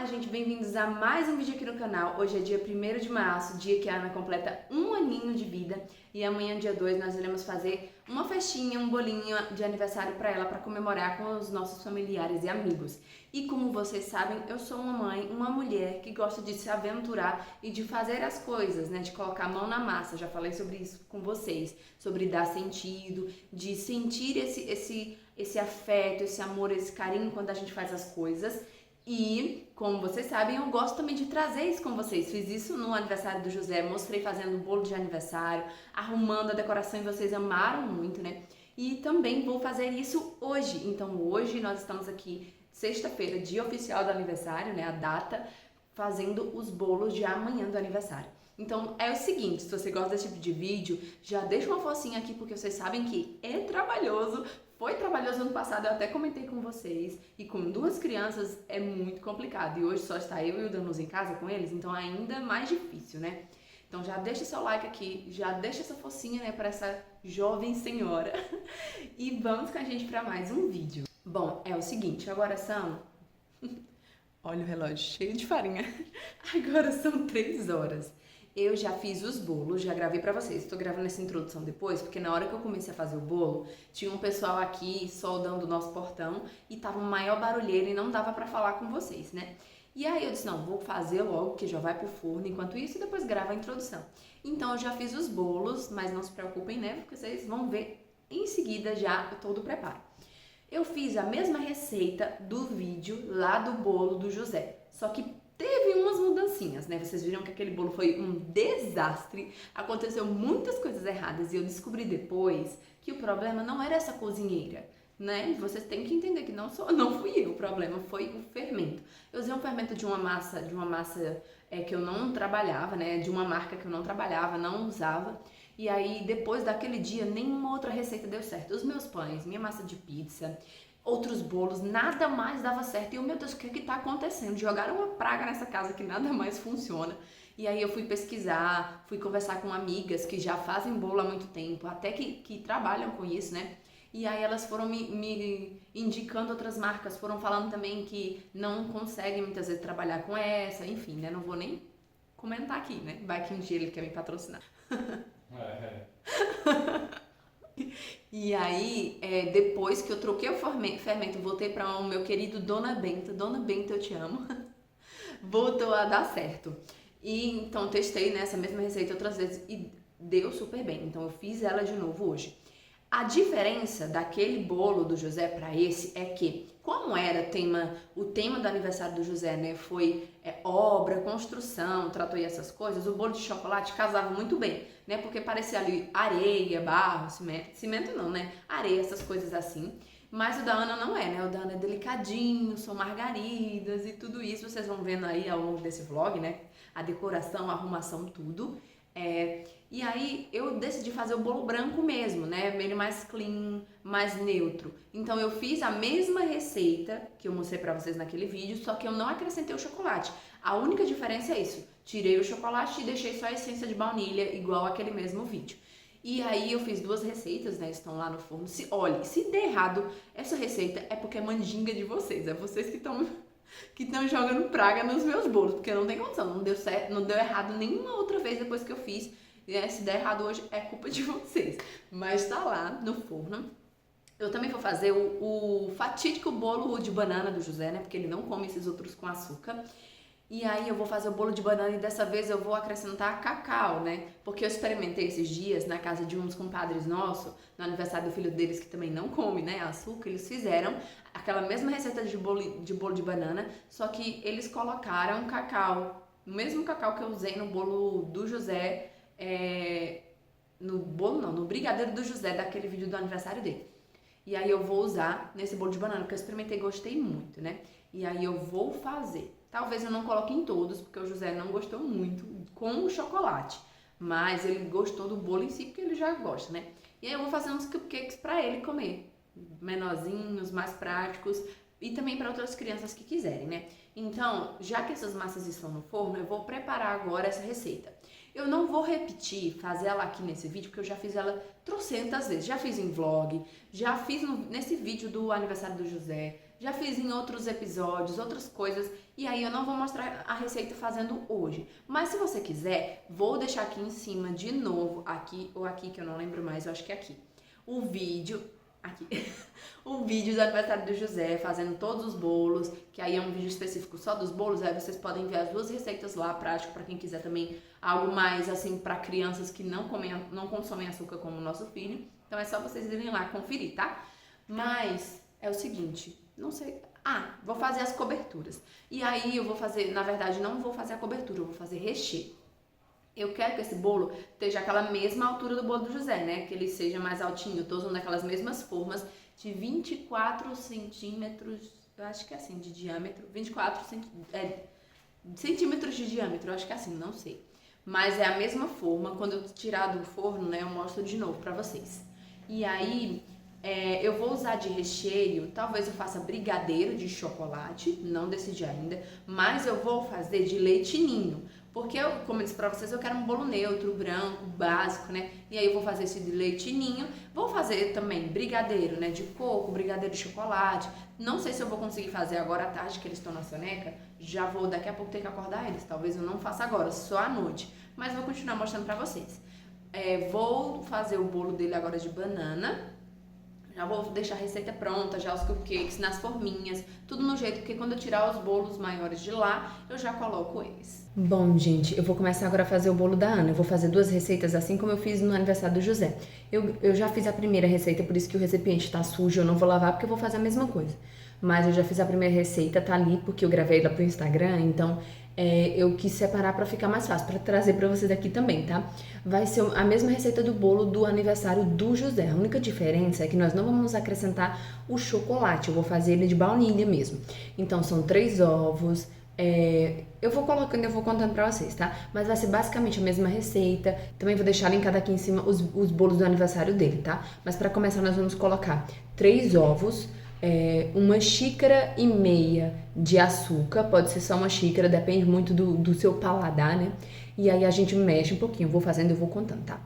gente, bem-vindos a mais um vídeo aqui no canal. Hoje é dia 1º de março, dia que a Ana completa um aninho de vida. E amanhã, dia 2, nós iremos fazer uma festinha, um bolinho de aniversário para ela, para comemorar com os nossos familiares e amigos. E como vocês sabem, eu sou uma mãe, uma mulher que gosta de se aventurar e de fazer as coisas, né? De colocar a mão na massa. Já falei sobre isso com vocês, sobre dar sentido, de sentir esse afeto, esse amor, esse carinho quando a gente faz as coisas. E, como vocês sabem, eu gosto também de trazer isso com vocês. Fiz isso no aniversário do José, mostrei fazendo o bolo de aniversário, arrumando a decoração e vocês amaram muito, né? E também vou fazer isso hoje. Então hoje nós estamos aqui, sexta-feira, dia oficial do aniversário, né? A data, fazendo os bolos de amanhã do aniversário. Então é o seguinte, se você gosta desse tipo de vídeo, já deixa uma focinha aqui porque vocês sabem que é trabalhoso. Foi trabalhoso ano passado, eu até comentei com vocês, e com 2 crianças é muito complicado, e hoje só está eu e o Danuso em casa com eles, então ainda mais difícil, né? Então já deixa seu like aqui, já deixa essa focinha, né, para essa jovem senhora, e vamos com a gente para mais um vídeo. Bom, é o seguinte, agora são... Olha o relógio cheio de farinha, agora são 3 horas. Eu já fiz os bolos, já gravei pra vocês. Estou gravando essa introdução depois, porque na hora que eu comecei a fazer o bolo, tinha um pessoal aqui soldando o nosso portão e tava uma maior barulheira e não dava pra falar com vocês, né? E aí eu disse, não, vou fazer logo, que já vai pro forno enquanto isso e depois gravo a introdução. Então eu já fiz os bolos, mas não se preocupem, né? Porque vocês vão ver em seguida já todo o preparo. Eu fiz a mesma receita do vídeo lá do bolo do José, só que teve umas mudancinhas, né? Vocês viram que aquele bolo foi um desastre, aconteceu muitas coisas erradas e eu descobri depois que o problema não era essa cozinheira, né? Vocês têm que entender que não fui eu, o problema foi o fermento. Eu usei um fermento de uma massa que eu não trabalhava, né? De uma marca que eu não trabalhava, não usava. E aí, depois daquele dia, nenhuma outra receita deu certo. Os meus pães, minha massa de pizza, outros bolos, nada mais dava certo. E eu, meu Deus, o que que tá acontecendo? Jogaram uma praga nessa casa que nada mais funciona. E aí eu fui pesquisar, fui conversar com amigas que já fazem bolo há muito tempo, até que trabalham com isso, né? E aí elas foram me indicando outras marcas, foram falando também que não conseguem muitas vezes trabalhar com essa, enfim, né? Não vou nem comentar aqui, né? Vai que um dia ele quer me patrocinar. E aí, depois que eu troquei o fermento, voltei para o meu querido Dona Benta, eu te amo, voltou a dar certo. E então testei nessa mesma receita outras vezes e deu super bem, então eu fiz ela de novo hoje. A diferença daquele bolo do José para esse é que, como era o tema do aniversário do José, né, foi obra, construção, tratou essas coisas, o bolo de chocolate casava muito bem, né, porque parecia ali areia, barro, cimento não, né, areia, essas coisas assim. Mas o da Ana não é, né, o da Ana é delicadinho, são margaridas e tudo isso, vocês vão vendo aí ao longo desse vlog, né, a decoração, a arrumação, tudo. E aí eu decidi fazer o bolo branco mesmo, né? Ele mais clean, mais neutro. Então eu fiz a mesma receita que eu mostrei pra vocês naquele vídeo, só que eu não acrescentei o chocolate. A única diferença é isso. Tirei o chocolate e deixei só a essência de baunilha, igual aquele mesmo vídeo. E aí eu fiz 2 receitas, né? Estão lá no forno. Olha, se der errado essa receita é porque é mandinga de vocês. É vocês que estão jogando praga nos meus bolos, porque não tem condição, não deu certo, não deu errado nenhuma outra vez depois que eu fiz. Se der errado hoje é culpa de vocês, mas tá lá no forno. Eu também vou fazer o fatídico bolo de banana do José, né, porque ele não come esses outros com açúcar. E aí eu vou fazer o bolo de banana e dessa vez eu vou acrescentar cacau, né? Porque eu experimentei esses dias na casa de uns compadres nossos, no aniversário do filho deles que também não come, né, açúcar, eles fizeram aquela mesma receita de bolo de banana, só que eles colocaram cacau, o mesmo cacau que eu usei no bolo do José, no brigadeiro do José, daquele vídeo do aniversário dele. E aí eu vou usar nesse bolo de banana, porque eu experimentei e gostei muito, né? E aí eu vou fazer. Talvez eu não coloque em todos, porque o José não gostou muito com o chocolate. Mas ele gostou do bolo em si, porque ele já gosta, né? E aí eu vou fazer uns cupcakes pra ele comer. Menorzinhos, mais práticos. E também para outras crianças que quiserem, né? Então, já que essas massas estão no forno, eu vou preparar agora essa receita. Eu não vou repetir, fazer ela aqui nesse vídeo, porque eu já fiz ela trocentas vezes. Já fiz em vlog, já fiz nesse vídeo do aniversário do José, já fiz em outros episódios, outras coisas, e aí eu não vou mostrar a receita fazendo hoje. Mas se você quiser, vou deixar aqui em cima de novo, aqui ou aqui, que eu não lembro mais, eu acho que é aqui, o vídeo, aqui, o vídeo do aniversário do José, fazendo todos os bolos, que aí é um vídeo específico só dos bolos, aí vocês podem ver as duas receitas lá, prático, pra quem quiser também algo mais, assim, pra crianças que não consomem açúcar como o nosso filho. Então é só vocês irem lá conferir, tá? Mas é o seguinte, não sei... vou fazer as coberturas. E aí eu vou fazer, na verdade, não vou fazer a cobertura, eu vou fazer recheio. Eu quero que esse bolo esteja aquela mesma altura do bolo do José, né? Que ele seja mais altinho. Eu tô usando aquelas mesmas formas de 24 centímetros, eu acho que é assim, de diâmetro. 24 centímetros de diâmetro, eu acho que é assim, não sei. Mas é a mesma forma. Quando eu tirar do forno, né, eu mostro de novo pra vocês. E aí... eu vou usar de recheio, talvez eu faça brigadeiro de chocolate, não decidi ainda, mas eu vou fazer de leite ninho, porque eu, como eu disse pra vocês, eu quero um bolo neutro, branco, básico, né? E aí eu vou fazer esse de leite ninho, vou fazer também brigadeiro, né, de coco, brigadeiro de chocolate. Não sei se eu vou conseguir fazer agora à tarde, que eles estão na soneca, já vou daqui a pouco ter que acordar eles, talvez eu não faça agora, só à noite, mas vou continuar mostrando pra vocês. Vou fazer o bolo dele agora de banana. Já vou deixar a receita pronta, já os cupcakes nas forminhas, tudo no jeito, porque quando eu tirar os bolos maiores de lá, eu já coloco eles. Bom, gente, eu vou começar agora a fazer o bolo da Ana. Eu vou fazer duas receitas assim como eu fiz no aniversário do José. Eu já fiz a primeira receita, por isso que o recipiente tá sujo, eu não vou lavar porque eu vou fazer a mesma coisa. Mas eu já fiz a primeira receita, tá ali porque eu gravei ela pro Instagram, então eu quis separar pra ficar mais fácil, pra trazer pra vocês aqui também, tá? Vai ser a mesma receita do bolo do aniversário do José. A única diferença é que nós não vamos acrescentar o chocolate, eu vou fazer ele de baunilha mesmo. Então são 3 ovos, eu vou colocando, eu vou contando pra vocês, tá? Mas vai ser basicamente a mesma receita. Também vou deixar linkado aqui em cima os bolos do aniversário dele, tá? Mas pra começar nós vamos colocar 3 ovos, 1,5 xícara de açúcar, pode ser só uma xícara, depende muito do seu paladar, né? E aí a gente mexe um pouquinho, eu vou fazendo, eu vou contando, tá?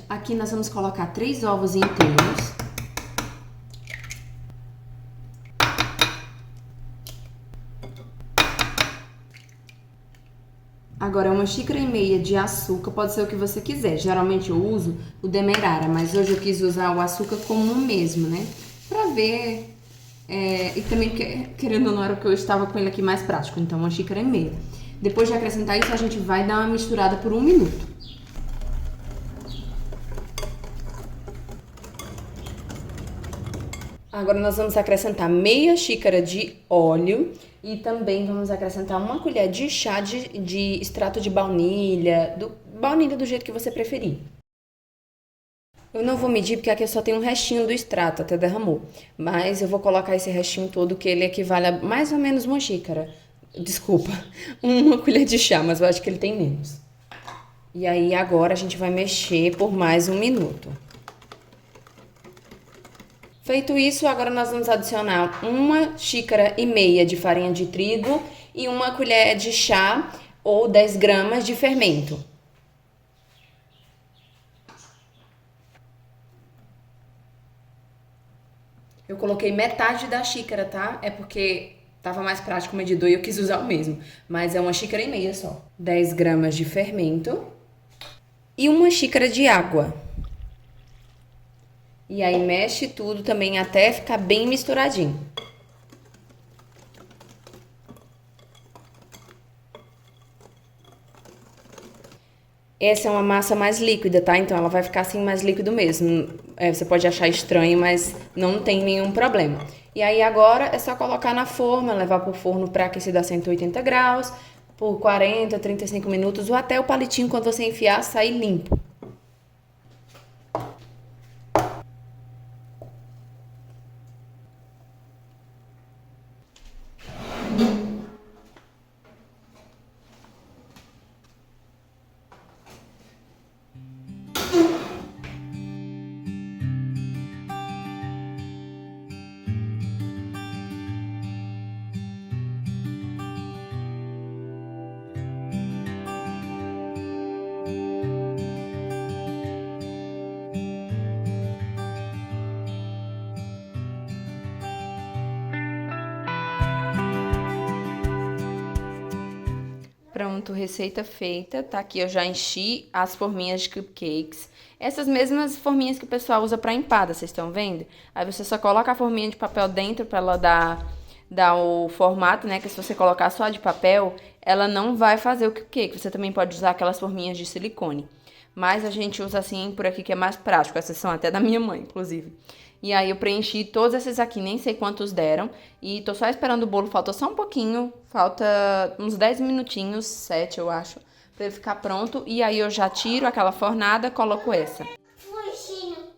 Aqui nós vamos colocar 3 ovos inteiros. Agora 1,5 xícaras de açúcar, pode ser o que você quiser. Geralmente eu uso o demerara, mas hoje eu quis usar o açúcar comum mesmo, né? Pra ver... e também, querendo ou não, era o que eu estava com ele aqui mais prático. Então 1,5 xícaras. Depois de acrescentar isso, a gente vai dar uma misturada por 1 minuto. Agora nós vamos acrescentar meia xícara de óleo e também vamos acrescentar 1 colher de chá de extrato de baunilha, baunilha do jeito que você preferir. Eu não vou medir porque aqui só tem um restinho do extrato, até derramou. Mas eu vou colocar esse restinho todo, que ele equivale a mais ou menos 1 xícara. Desculpa, 1 colher de chá, mas eu acho que ele tem menos. E aí agora a gente vai mexer por mais 1 minuto. Feito isso, agora nós vamos adicionar 1,5 xícara de farinha de trigo e 1 colher de chá ou 10 gramas de fermento. Eu coloquei metade da xícara, tá? É porque tava mais prático o medidor e eu quis usar o mesmo. Mas é 1,5 xícara só. 10 gramas de fermento e 1 xícara de água. E aí mexe tudo também até ficar bem misturadinho. Essa é uma massa mais líquida, tá? Então ela vai ficar assim mais líquido mesmo. Você pode achar estranho, mas não tem nenhum problema. E aí agora é só colocar na forma, levar pro forno pré-aquecido a 180 graus, por 40, 35 minutos, ou até o palitinho, quando você enfiar, sair limpo. Pronto, receita feita. Tá aqui, eu já enchi as forminhas de cupcakes. Essas mesmas forminhas que o pessoal usa pra empada, vocês estão vendo? Aí você só coloca a forminha de papel dentro pra ela dar o formato, né? Que se você colocar só de papel, ela não vai fazer o cupcake. Você também pode usar aquelas forminhas de silicone. Mas a gente usa assim por aqui que é mais prático. Essas são até da minha mãe, inclusive. E aí eu preenchi todos esses aqui, nem sei quantos deram. E tô só esperando o bolo, falta só um pouquinho. Falta uns 10 minutinhos, 7 eu acho, pra ele ficar pronto. E aí eu já tiro aquela fornada, coloco essa. Fugindo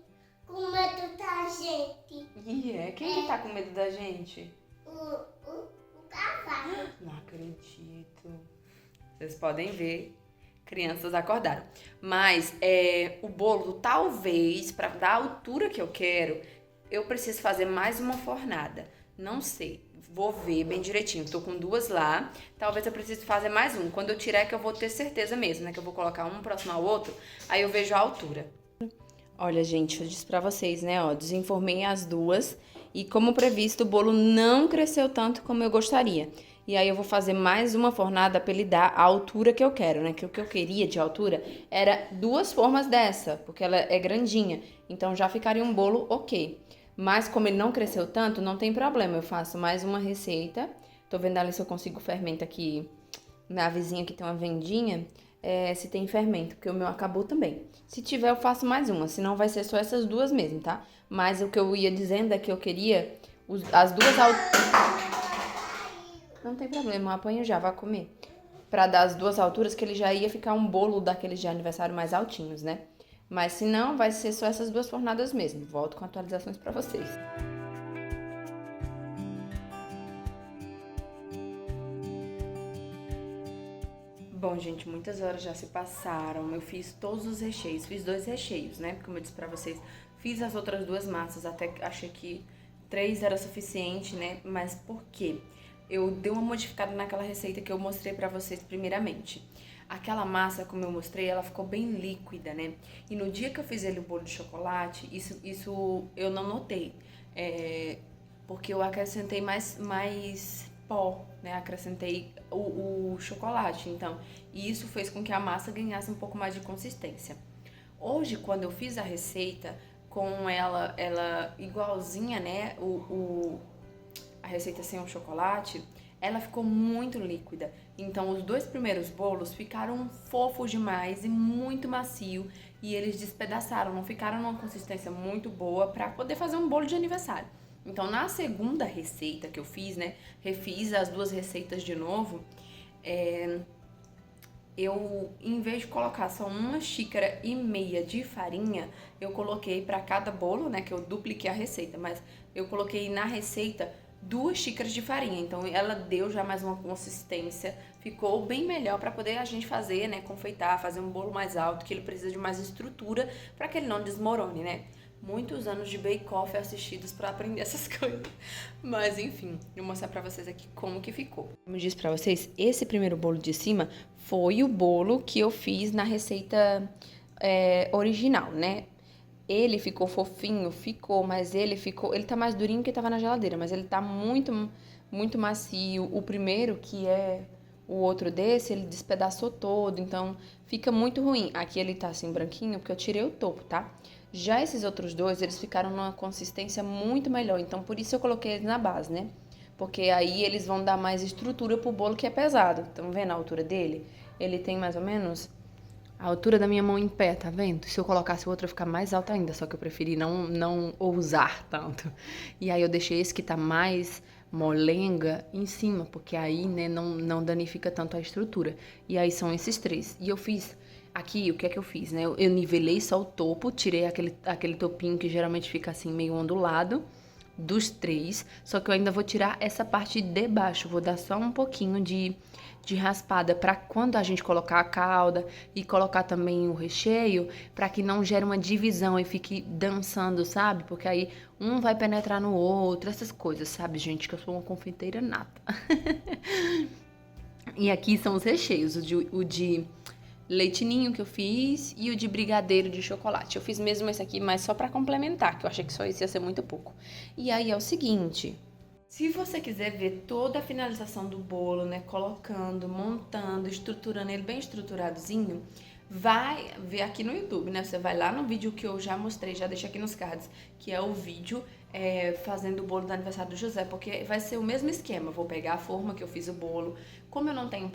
com medo da gente. Quem que tá com medo da gente? O cavalo. Não acredito. Vocês podem ver, crianças acordaram. Mas o bolo, talvez, pra dar a altura que eu quero, eu preciso fazer mais uma fornada. Não sei, vou ver bem direitinho. Tô com 2 lá, talvez eu precise fazer mais um. Quando eu tirar é que eu vou ter certeza mesmo, né? Que eu vou colocar um próximo ao outro, aí eu vejo a altura. Olha, gente, eu disse pra vocês, né, ó, desenformei as 2 e como previsto o bolo não cresceu tanto como eu gostaria. E aí eu vou fazer mais uma fornada pra ele dar a altura que eu quero, né, que o que eu queria de altura era 2 formas dessa, porque ela é grandinha, então já ficaria um bolo ok. Mas como ele não cresceu tanto, não tem problema, eu faço mais uma receita. Tô vendo ali se eu consigo fermento aqui na vizinha que tem uma vendinha. Se tem fermento, porque o meu acabou também. Se tiver, eu faço mais uma, senão vai ser só essas 2 mesmo, tá? Mas o que eu ia dizendo é que eu queria as 2 Não tem problema, eu apanho já, vai comer. Pra dar as 2 alturas, que ele já ia ficar um bolo daqueles de aniversário mais altinhos, né? Mas se não, vai ser só essas 2 fornadas mesmo. Volto com atualizações pra vocês. Bom, gente, muitas horas já se passaram. Eu fiz todos os recheios. Fiz 2 recheios, né? Como eu disse pra vocês, fiz as outras 2 massas. Até achei que 3 era suficiente, né? Mas por quê? Eu dei uma modificada naquela receita que eu mostrei pra vocês primeiramente. Aquela massa, como eu mostrei, ela ficou bem líquida, né? E no dia que eu fiz ele o bolo de chocolate, isso eu não notei. Porque eu acrescentei mais pó, né? Acrescentei o chocolate, então, e isso fez com que a massa ganhasse um pouco mais de consistência. Hoje, quando eu fiz a receita com ela igualzinha, né? A receita sem o chocolate, ela ficou muito líquida. Então, os 2 primeiros bolos ficaram fofos demais e muito macio. E eles despedaçaram, não ficaram numa consistência muito boa para poder fazer um bolo de aniversário. Então, na segunda receita que eu fiz, né, refiz as 2 receitas de novo, eu, em vez de colocar só 1,5 xícaras de farinha, eu coloquei para cada bolo, né, que eu dupliquei a receita, mas eu coloquei na receita 2 xícaras de farinha, então ela deu já mais uma consistência, ficou bem melhor para poder a gente fazer, né, confeitar, fazer um bolo mais alto, que ele precisa de mais estrutura para que ele não desmorone, né. Muitos anos de bake-off assistidos para aprender essas coisas. Mas enfim, vou mostrar pra vocês aqui como que ficou. Como eu disse pra vocês, esse primeiro bolo de cima foi o bolo que eu fiz na receita original, né? Ele ficou fofinho, mas ele tá mais durinho que tava na geladeira, mas ele tá muito, muito macio. O primeiro, que é o outro desse, ele despedaçou todo, então fica muito ruim. Aqui ele tá assim branquinho, porque eu tirei o topo, tá? Já esses outros 2, eles ficaram numa consistência muito melhor, então por isso eu coloquei eles na base, né? Porque aí eles vão dar mais estrutura pro bolo que é pesado. Estão vendo a altura dele? Ele tem mais ou menos a altura da minha mão em pé, tá vendo? Se eu colocasse o outro, ia ficar mais alto ainda, só que eu preferi não ousar tanto. E aí eu deixei esse que tá mais molenga em cima, porque aí, né, não danifica tanto a estrutura. E aí são esses 3. E eu fiz aqui, o que é que eu fiz, né? Eu nivelei só o topo, tirei aquele topinho que geralmente fica assim meio ondulado dos 3, só que eu ainda vou tirar essa parte de baixo, vou dar só um pouquinho de raspada para quando a gente colocar a calda e colocar também o recheio, para que não gere uma divisão e fique dançando, sabe? Porque aí um vai penetrar no outro, essas coisas, sabe, gente? Que eu sou uma confeiteira nata. E aqui são os recheios, o de leite ninho que eu fiz e o de brigadeiro de chocolate. Eu fiz mesmo esse aqui, mas só pra complementar, que eu achei que só isso ia ser muito pouco. E aí é o seguinte, Se você quiser ver toda a finalização do bolo, né, colocando, montando, estruturando ele bem estruturadozinho, vai ver aqui no YouTube, né? Você vai lá no vídeo que eu já mostrei, já deixei aqui nos cards, que é o vídeo fazendo o bolo do aniversário do José, porque vai ser o mesmo esquema. Vou pegar a forma que eu fiz o bolo, como eu não tenho um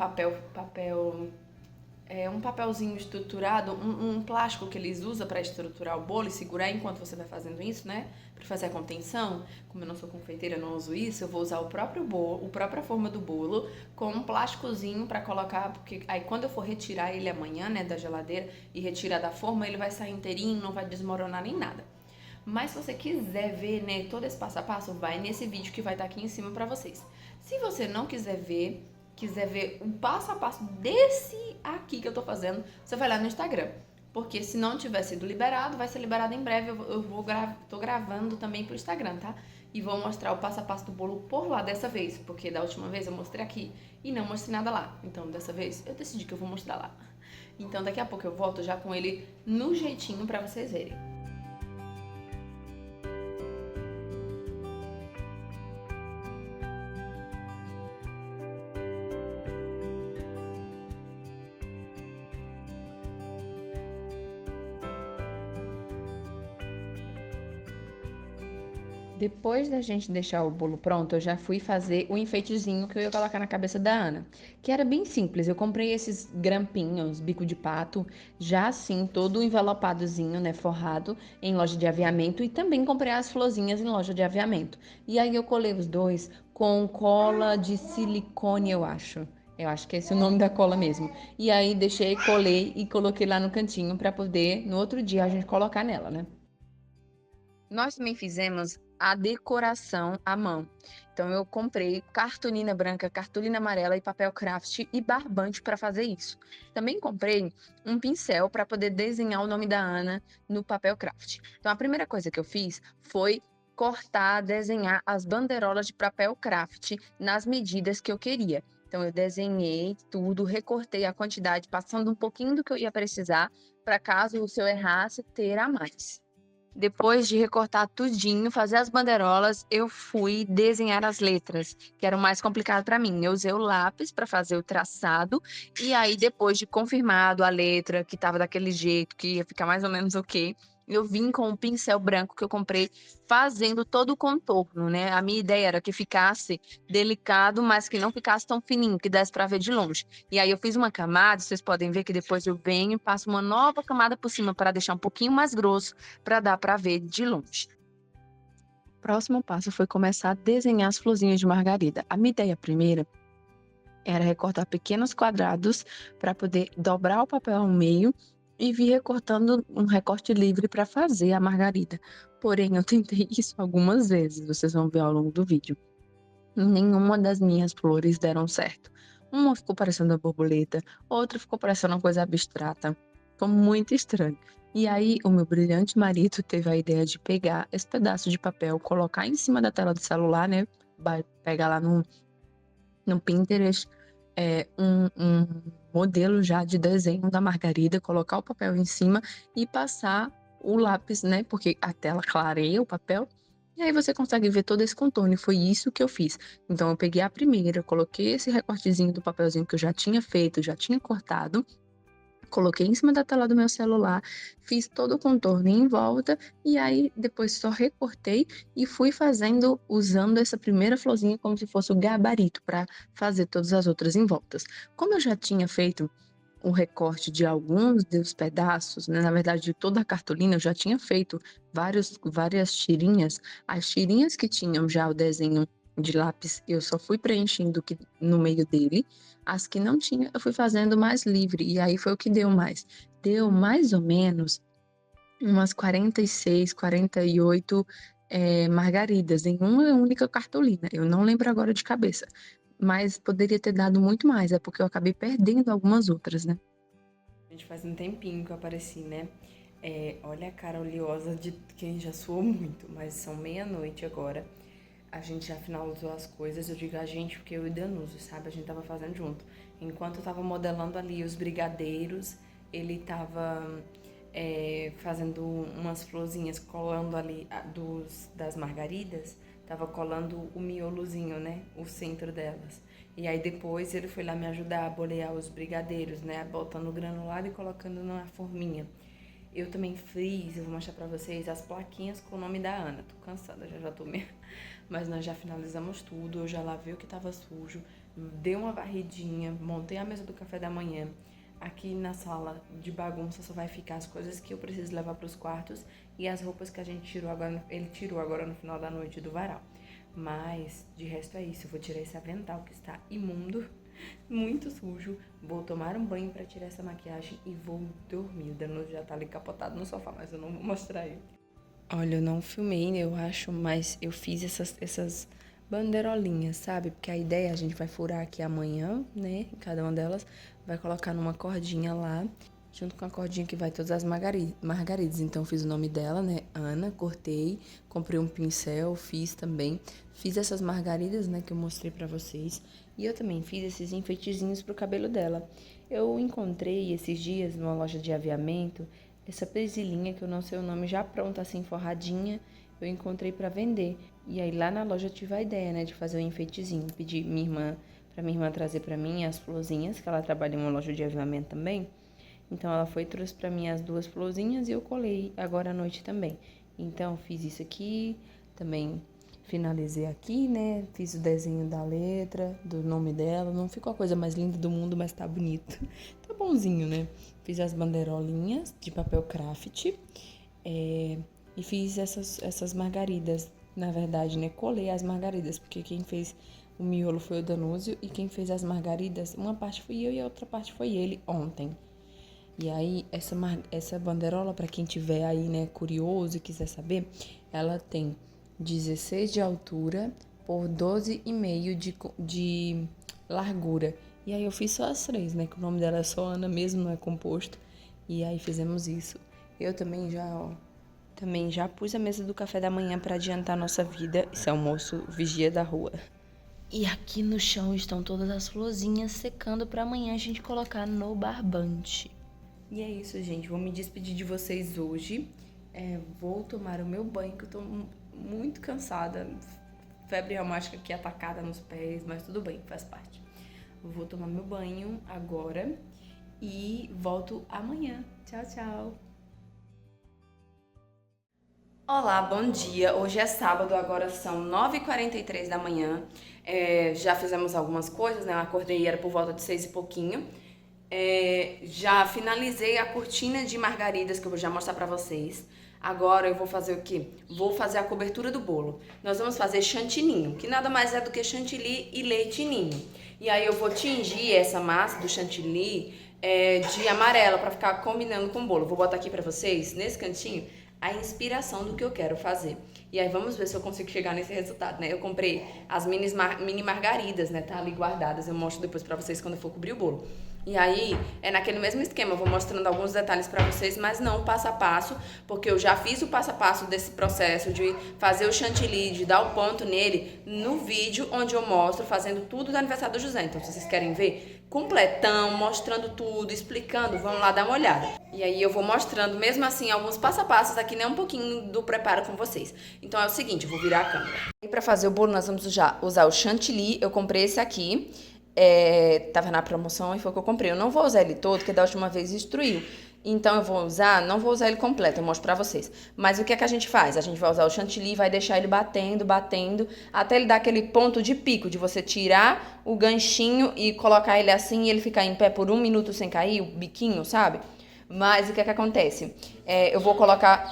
papelzinho estruturado, um plástico que eles usam para estruturar o bolo e segurar enquanto você vai fazendo isso, né? Para fazer a contenção. Como eu não sou confeiteira, eu não uso isso, eu vou usar o próprio bolo, a própria forma do bolo, com um plásticozinho para colocar, porque aí quando eu for retirar ele amanhã, né, da geladeira e retirar da forma, ele vai sair inteirinho, não vai desmoronar nem nada. Mas se você quiser ver, né, todo esse passo a passo, vai nesse vídeo que vai estar aqui em cima para vocês. Se você não quiser ver o passo a passo desse aqui que eu tô fazendo, você vai lá no Instagram. Porque se não tiver sido liberado, vai ser liberado em breve. Tô gravando também pro Instagram, tá? E vou mostrar o passo a passo do bolo por lá dessa vez. Porque da última vez eu mostrei aqui e não mostrei nada lá. Então dessa vez eu decidi que eu vou mostrar lá. Então daqui a pouco eu volto já com ele no jeitinho pra vocês verem. Depois da gente deixar o bolo pronto, eu já fui fazer o enfeitezinho que eu ia colocar na cabeça da Ana, que era bem simples. Eu comprei esses grampinhos, bico de pato, já assim, todo envelopadozinho, né, forrado, em loja de aviamento, e também comprei as florzinhas em loja de aviamento. E aí eu colei os dois com cola de silicone, eu acho. Eu acho que é esse o nome da cola mesmo. E aí deixei, colei e coloquei lá no cantinho para poder, no outro dia, a gente colocar nela, né? Nós também fizemos a decoração à mão. Então eu comprei cartolina branca, cartolina amarela e papel craft e barbante para fazer isso. Também comprei um pincel para poder desenhar o nome da Ana no papel craft. Então a primeira coisa que eu fiz foi cortar, desenhar as bandeirolas de papel craft nas medidas que eu queria. Então eu desenhei tudo, recortei a quantidade, passando um pouquinho do que eu ia precisar para caso se eu errasse ter a mais. Depois de recortar tudinho, fazer as bandeirolas, eu fui desenhar as letras, que era o mais complicado para mim. Eu usei o lápis para fazer o traçado, e aí depois de confirmado a letra, que estava daquele jeito, que ia ficar mais ou menos ok, eu vim com o pincel branco que eu comprei, fazendo todo o contorno, né? A minha ideia era que ficasse delicado, mas que não ficasse tão fininho, que desse para ver de longe. E aí eu fiz uma camada, vocês podem ver que depois eu venho e passo uma nova camada por cima para deixar um pouquinho mais grosso, para dar para ver de longe. O próximo passo foi começar a desenhar as florzinhas de margarida. A minha ideia primeira era recortar pequenos quadrados para poder dobrar o papel ao meio e vir recortando um recorte livre para fazer a margarida. Porém, eu tentei isso algumas vezes, vocês vão ver ao longo do vídeo. Nenhuma das minhas flores deram certo. Uma ficou parecendo uma borboleta, outra ficou parecendo uma coisa abstrata. Ficou muito estranho. E aí, o meu brilhante marido teve a ideia de pegar esse pedaço de papel, colocar em cima da tela do celular, né? Vai pegar lá no Pinterest, um modelo já de desenho da margarida, colocar o papel em cima e passar o lápis, né? Porque a tela clareia o papel. E aí você consegue ver todo esse contorno, e foi isso que eu fiz. Então eu peguei a primeira, coloquei esse recortezinho do papelzinho que eu já tinha feito, já tinha cortado, coloquei em cima da tela do meu celular, fiz todo o contorno em volta, e aí depois só recortei e fui fazendo, usando essa primeira florzinha como se fosse o gabarito para fazer todas as outras em voltas. Como eu já tinha feito o recorte de alguns dos pedaços, né? Na verdade, de toda a cartolina, eu já tinha feito várias tirinhas. As tirinhas que tinham já o desenho de lápis, eu só fui preenchendo no meio dele. As que não tinha, eu fui fazendo mais livre. E aí foi o que deu mais. Deu mais ou menos umas 46, 48 margaridas em uma única cartolina. Eu não lembro agora de cabeça. Mas poderia ter dado muito mais, é porque eu acabei perdendo algumas outras, né? Gente, faz um tempinho que eu apareci, né? Olha a cara oleosa de quem já suou muito, mas são meia-noite agora. A gente já finalizou as coisas, eu digo a gente porque eu e Danuso, sabe? A gente tava fazendo junto. Enquanto eu tava modelando ali os brigadeiros, ele tava fazendo umas florzinhas, colando ali das margaridas Tava colando o miolozinho, né? O centro delas. E aí depois ele foi lá me ajudar a bolear os brigadeiros, né? Botando o granulado e colocando na forminha. Eu também fiz, eu vou mostrar pra vocês, as plaquinhas com o nome da Ana. Tô cansada, já tô meio... Mas nós já finalizamos tudo, eu já lavei o que tava sujo, dei uma varridinha, montei a mesa do café da manhã. Aqui na sala de bagunça só vai ficar as coisas que eu preciso levar pros quartos e as roupas que a gente tirou agora, ele tirou agora no final da noite do varal. Mas, de resto é isso, eu vou tirar esse avental que está imundo, muito sujo, vou tomar um banho pra tirar essa maquiagem e vou dormir. O Danuso já tá ali capotado no sofá, mas eu não vou mostrar ele. Olha, eu não filmei, eu acho, mas eu fiz essas bandeirolinhas, sabe? Porque a ideia, a gente vai furar aqui amanhã, né? Cada uma delas vai colocar numa cordinha lá, junto com a cordinha que vai todas as margaridas. Então, eu fiz o nome dela, né? Ana, cortei, comprei um pincel, fiz também. Fiz essas margaridas, né? Que eu mostrei pra vocês. E eu também fiz esses enfeitezinhos pro cabelo dela. Eu encontrei esses dias numa loja de aviamento essa presilhinha, que eu não sei o nome, já pronta, assim, forradinha, eu encontrei pra vender. E aí lá na loja eu tive a ideia, né, de fazer um enfeitezinho. Pedi pra minha irmã trazer pra mim as florzinhas, que ela trabalha em uma loja de aviamento também. Então ela foi e trouxe pra mim as 2 florzinhas e eu colei agora à noite também. Então fiz isso aqui, também finalizei aqui, né, fiz o desenho da letra, do nome dela. Não ficou a coisa mais linda do mundo, mas tá bonito. Tá bonzinho, né? Fiz as bandeirolinhas de papel craft e fiz essas margaridas, na verdade, né? Colei as margaridas, porque quem fez o miolo foi o Danúzio e quem fez as margaridas, uma parte fui eu e a outra parte foi ele ontem. E aí, essa bandeirola, para quem tiver aí, né, curioso e quiser saber, ela tem 16 de altura por 12,5 de largura. E aí eu fiz só as 3, né? Que o nome dela é só Ana mesmo, não é composto. E aí fizemos isso. Eu também já pus a mesa do café da manhã para adiantar a nossa vida. Esse almoço vigia da rua. E aqui no chão estão todas as florzinhas secando para amanhã a gente colocar no barbante. E é isso, gente. Vou me despedir de vocês hoje. Vou tomar o meu banho, que eu tô muito cansada. Febre reumática aqui atacada nos pés, mas tudo bem, faz parte. Vou tomar meu banho agora e volto amanhã. Tchau, tchau. Olá, bom dia. Hoje é sábado, agora são 9h43 da manhã. Já fizemos algumas coisas, né? Eu acordei, era por volta de 6 e pouquinho. Já finalizei a cortina de margaridas que eu vou já mostrar pra vocês. Agora eu vou fazer o quê? Vou fazer a cobertura do bolo. Nós vamos fazer chantininho, que nada mais é do que chantilly e leite ninho. E aí eu vou tingir essa massa do chantilly de amarelo pra ficar combinando com o bolo. Vou botar aqui pra vocês, nesse cantinho, a inspiração do que eu quero fazer. E aí vamos ver se eu consigo chegar nesse resultado, né? Eu comprei as mini margaridas, né? Tá ali guardadas, eu mostro depois pra vocês quando eu for cobrir o bolo. E aí, é naquele mesmo esquema, eu vou mostrando alguns detalhes pra vocês, mas não passo a passo, porque eu já fiz o passo a passo desse processo de fazer o chantilly, de dar o ponto nele, no vídeo onde eu mostro fazendo tudo do aniversário do José. Então, se vocês querem ver completão, mostrando tudo, explicando, vão lá dar uma olhada. E aí eu vou mostrando, mesmo assim, alguns passo a passos aqui, né, um pouquinho do preparo com vocês. Então é o seguinte, eu vou virar a câmera. E pra fazer o bolo, nós vamos usar o chantilly, eu comprei esse aqui. Tava na promoção e foi o que eu comprei. Eu não vou usar ele todo, porque da última vez destruiu. Então eu não vou usar ele completo, eu mostro pra vocês. Mas o que é que a gente faz? A gente vai usar o chantilly e vai deixar ele batendo, até ele dar aquele ponto de pico, de você tirar o ganchinho e colocar ele assim e ele ficar em pé por 1 minuto sem cair, o biquinho, sabe? Mas o que é que acontece? Eu vou colocar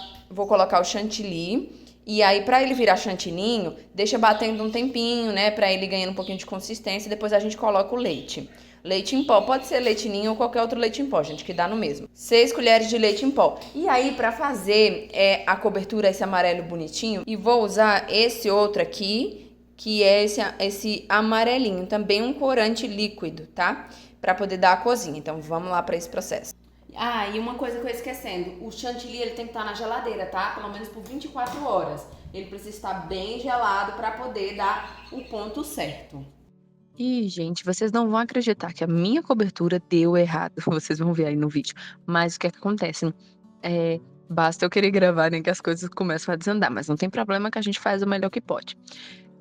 o chantilly. E aí, pra ele virar chantininho, deixa batendo um tempinho, né? Pra ele ganhando um pouquinho de consistência. E depois a gente coloca o leite. Leite em pó. Pode ser leite ninho ou qualquer outro leite em pó, gente, que dá no mesmo. 6 colheres de leite em pó. E aí, pra fazer a cobertura, esse amarelo bonitinho, e vou usar esse outro aqui, que é esse amarelinho. Também um corante líquido, tá? Pra poder dar a corzinha. Então, vamos lá pra esse processo. Ah, e uma coisa que eu ia esquecendo, o chantilly ele tem que estar na geladeira, tá? Pelo menos por 24 horas. Ele precisa estar bem gelado para poder dar o ponto certo. E, gente, vocês não vão acreditar que a minha cobertura deu errado. Vocês vão ver aí no vídeo. Mas o que é que acontece? Basta eu querer gravar, né, que as coisas começam a desandar, mas não tem problema que a gente faz o melhor que pode.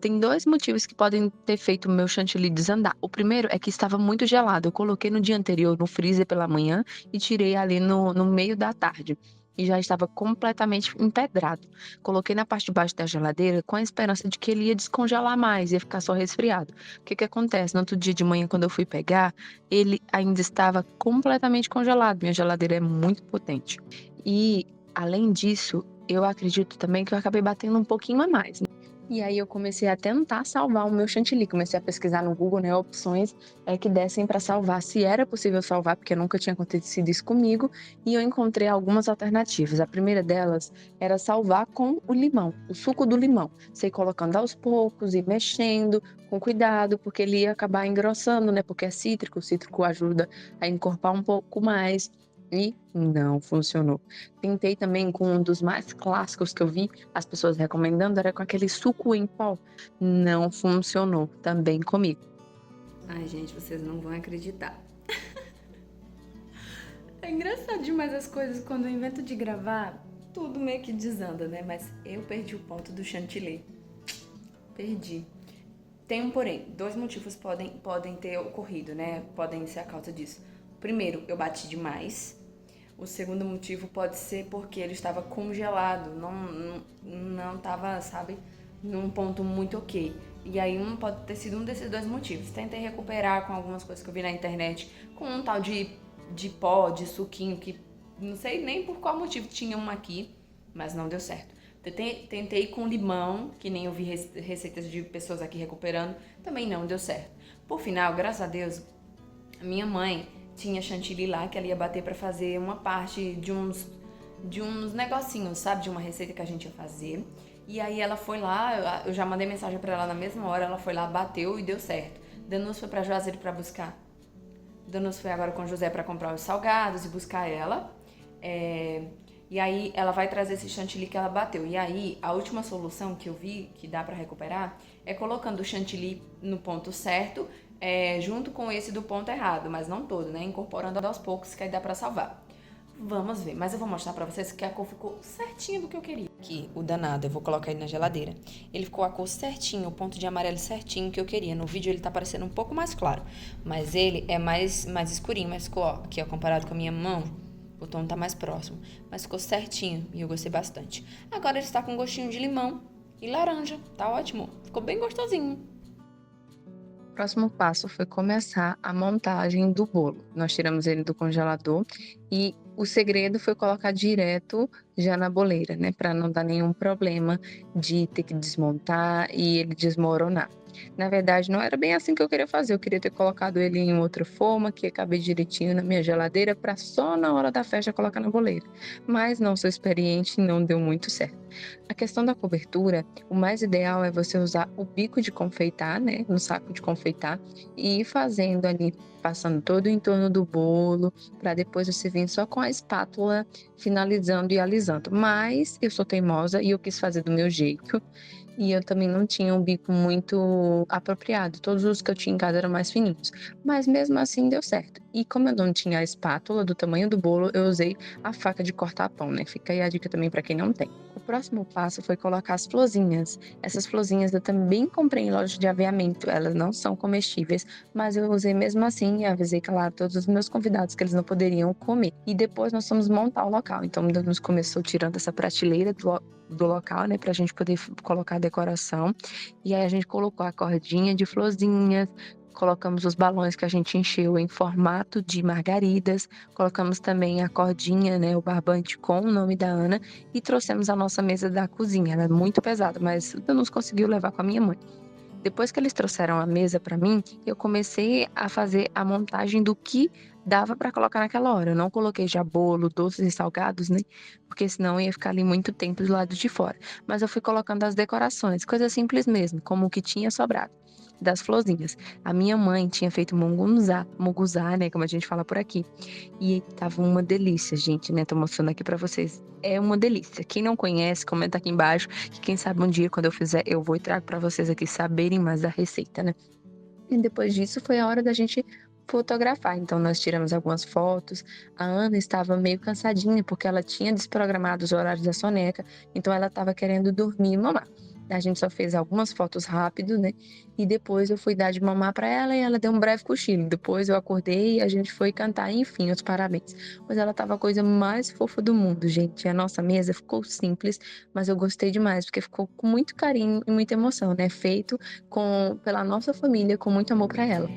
Tem 2 motivos que podem ter feito o meu chantilly desandar. O primeiro é que estava muito gelado, eu coloquei no dia anterior no freezer pela manhã e tirei ali no meio da tarde, e já estava completamente empedrado. Coloquei na parte de baixo da geladeira com a esperança de que ele ia descongelar mais, ia ficar só resfriado. O que que acontece? No outro dia de manhã, quando eu fui pegar, ele ainda estava completamente congelado, minha geladeira é muito potente. E, além disso, eu acredito também que eu acabei batendo um pouquinho a mais. E aí eu comecei a tentar salvar o meu chantilly, comecei a pesquisar no Google, né, opções que dessem para salvar, se era possível salvar, porque nunca tinha acontecido isso comigo, e eu encontrei algumas alternativas. A primeira delas era salvar com o limão, o suco do limão. Você ir colocando aos poucos e mexendo com cuidado, porque ele ia acabar engrossando, né, porque é cítrico, o cítrico ajuda a encorpar um pouco mais. E não funcionou. Tentei também com um dos mais clássicos que eu vi as pessoas recomendando, era com aquele suco em pó. Não funcionou também comigo. Ai, gente, vocês não vão acreditar. É engraçado demais as coisas quando eu invento de gravar, tudo meio que desanda, né? Mas eu perdi o ponto do chantilly. Perdi. Tem um porém, 2 motivos podem ter ocorrido, né? Podem ser a causa disso. Primeiro, eu bati demais. O segundo motivo pode ser porque ele estava congelado, não estava, sabe, num ponto muito ok. E aí pode ter sido um desses 2 motivos. Tentei recuperar com algumas coisas que eu vi na internet, com um tal de pó, de suquinho, que não sei nem por qual motivo tinha um aqui, mas não deu certo. Tentei com limão, que nem eu vi receitas de pessoas aqui recuperando, também não deu certo. Por final, graças a Deus, a minha mãe tinha chantilly lá que ela ia bater pra fazer uma parte de uns negocinhos, sabe? De uma receita que a gente ia fazer. E aí ela foi lá, eu já mandei mensagem pra ela na mesma hora, ela foi lá, bateu e deu certo. Danusa foi pra Juazeiro pra buscar. Danusa foi agora com o José pra comprar os salgados e buscar ela. E aí ela vai trazer esse chantilly que ela bateu. E aí a última solução que eu vi que dá pra recuperar é colocando o chantilly no ponto certo, junto com esse do ponto errado, mas não todo, né? Incorporando aos poucos, que aí dá pra salvar. Vamos ver, mas eu vou mostrar pra vocês que a cor ficou certinho do que eu queria. Aqui, o danado, eu vou colocar ele na geladeira. Ele ficou a cor certinho, o ponto de amarelo certinho que eu queria. No vídeo ele tá parecendo um pouco mais claro, mas ele é mais escurinho, mas ficou, ó, aqui, ó, comparado com a minha mão, o tom tá mais próximo, mas ficou certinho e eu gostei bastante. Agora ele está com gostinho de limão e laranja, tá ótimo, ficou bem gostosinho. O próximo passo foi começar a montagem do bolo. Nós tiramos ele do congelador e o segredo foi colocar direto já na boleira, né, para não dar nenhum problema de ter que desmontar e ele desmoronar. Na verdade, não era bem assim que eu queria fazer. Eu queria ter colocado ele em outra forma, que cabe direitinho na minha geladeira, para só na hora da festa colocar na boleira. Mas não sou experiente e não deu muito certo. A questão da cobertura, o mais ideal é você usar o bico de confeitar, né, no saco de confeitar, e ir fazendo ali, passando todo o entorno do bolo, para depois você vir só com a espátula finalizando e alisando. Mas eu sou teimosa e eu quis fazer do meu jeito. E eu também não tinha um bico muito apropriado. Todos os que eu tinha em casa eram mais fininhos. Mas mesmo assim deu certo. E como eu não tinha a espátula do tamanho do bolo, eu usei a faca de cortar pão, né? Fica aí a dica também para quem não tem. O próximo passo foi colocar as florzinhas. Essas florzinhas eu também comprei em loja de aviamento. Elas não são comestíveis, mas eu usei mesmo assim e avisei, claro, todos os meus convidados que eles não poderiam comer. E depois nós fomos montar o local. Então, nos começou tirando essa prateleira do local, né, pra gente poder colocar a decoração. E aí a gente colocou a cordinha de florzinhas, colocamos os balões que a gente encheu em formato de margaridas, colocamos também a cordinha, né, o barbante com o nome da Ana e trouxemos a nossa mesa da cozinha. Ela é muito pesada, mas não nos conseguiu levar com a minha mãe. Depois que eles trouxeram a mesa para mim, eu comecei a fazer a montagem do que dava para colocar naquela hora. Eu não coloquei já bolo, doces e salgados, né? Porque senão ia ficar ali muito tempo do lado de fora. Mas eu fui colocando as decorações, coisas simples mesmo, como o que tinha sobrado das florzinhas. A minha mãe tinha feito munguzá, né, como a gente fala por aqui. E tava uma delícia, gente, né? Tô mostrando aqui para vocês. É uma delícia. Quem não conhece, comenta aqui embaixo, que quem sabe um dia quando eu fizer, eu vou e trago para vocês aqui saberem mais da receita, né? E depois disso foi a hora da gente fotografar. Então nós tiramos algumas fotos. A Ana estava meio cansadinha porque ela tinha desprogramado os horários da soneca, então ela estava querendo dormir e mamar. A gente só fez algumas fotos rápido, né? E depois eu fui dar de mamar para ela e ela deu um breve cochilo. Depois eu acordei e a gente foi cantar, enfim, os parabéns. Mas ela tava a coisa mais fofa do mundo, gente. A nossa mesa ficou simples, mas eu gostei demais porque ficou com muito carinho e muita emoção, né? Feito pela nossa família, com muito amor para ela.